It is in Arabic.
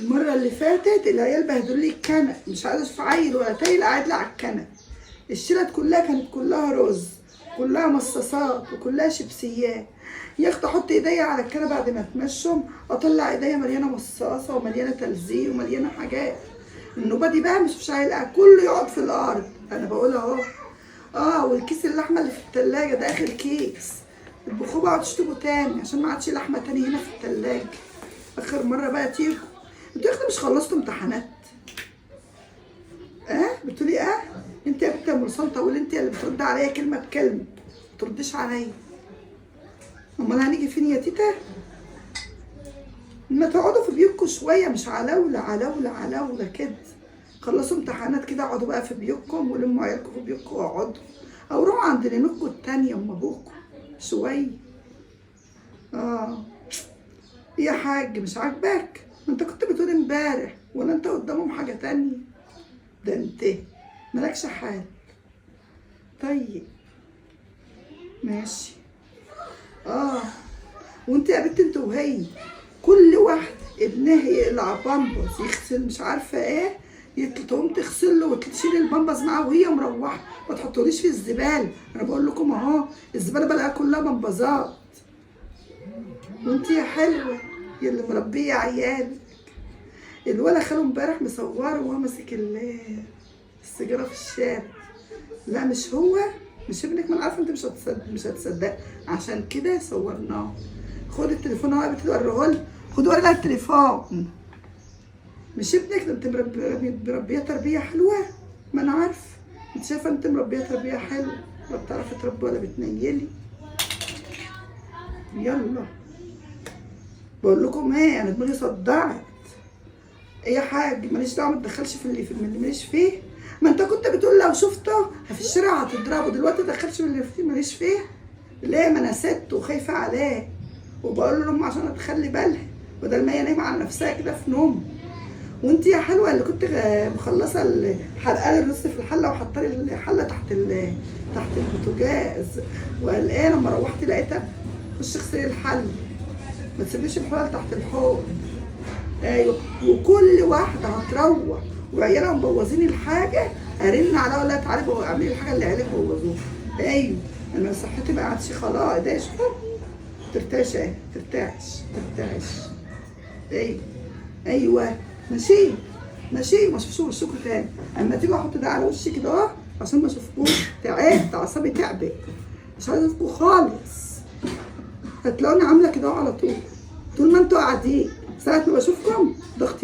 المرة اللي فاتت العيال بهدلوا لي الكنب، مش عايزة اشوف عيل ولا تايل قاعد لي على الكنب. الشيلات كلها كانت كلها رز، كلها مصاصات وكلها شيبسيات. يا اختي احط ايديا على الكنبه بعد ما اتمشم اطلع ايديا مليانه مصاصه ومليانه تلزيق ومليانه حاجات. النوبه دي بقى مش عيل كله يقعد في الارض. انا بقول اهو. والكيس اللحمه اللي في التلاجة ده اخر كيس. اطبخوه بقى وتشتموا تاني عشان ما عادش لحمه تاني هنا في التلاجة. اخر مره بقى تيجوا. انتوا يا اختي مش خلصتوا امتحانات؟ بتقولي انت يا بنت يا مرسال طول، انت اللي بترد عليا كلمه بكلمه، ما ترديش عليا. امال هنيجي فين يا تيتا؟ ما تقعدوا في بيوتكم شويه، مش علولة علولة علولة كده. خلصوا امتحانات كده اقعدوا بقى في بيوتكم ولموا عيالكم في بيوتكم واقعدوا، او روحوا عند نينكم التانيه ام ابوكم شويه. يا حاج مش عاجباك؟ انت كنت بتقول امبارح ولا انت قدامهم حاجه تانيه؟ ده انت مالكش حال. طيب ماشي. وانت يا بنت انت وهي كل واحد ابنها يقلع بامبرز يغسل مش عارفه ايه، تقوم تغسل له وتشيل البامبرز معاه وهي مروحه. ما تحطوليش في الزباله، انا بقول لكم اهو الزباله بلاقيها كلها بامبرزات. وانت يا حلوه يا اللي مربيه عيالك. الولا خاله امبارح مصوره وهو ماسك السيجاره في الشارع. لا مش هو، مش ابنك، ما انا عارفه انت مش هتصدق عشان كده صورناه. خد التليفون اهو يا بنتي وريه لي، خد وري لها التليفون. مش ابنك ده، انت مربيه تربيه حلوه. ما انا عارفه، انت شايفه انت مربيه تربيه حلوه، لا بتعرفي تربي ولا بتنيلي. يلا بقول لكم ايه، انا دماغي صدعت. ايه يا حاج ماليش دعوه، ما تدخلش في اللي ماليش فيه. ما انت كنت بتقول لو شفته في الشارع هتضربه، دلوقتي دخلش في اللي فيه ماليش فيه. ليه؟ ما انا ست وخايفه عليه وبقول لامه عشان تخلي بالها بدل ما هي نايمه على نفسها كده في نوم. وانت يا حلوه اللي كنت مخلصه حرقان الرز في الحله وحاطه لي الحله تحت البوتاجاز، وقال ايه لما روحت لقيتها خش اغسلي الحل، ما تسيبيش الحله تحت الحوض. ايوه، وكل واحده هتروح وعيالها مبوظين الحاجه ارن عليها اقول لها تعالي اعملي الحاجه اللي عيالك بوظوها. ايوه انا صحتي ما عادش خلاص. ده شوف ترتاش اهي، ترتاش. ايوه ماشي ما اشوفش وشكوا تاني. اما تيجوا احط ده على وشي كده عشان ما اشوفكوش. تعبت، اعصابي تعبت، مش عايزه اشوفكوا خالص. هتلاقوني عامله كده على طول ما انتوا قاعدين. ساعه ما بشوفكم ضغط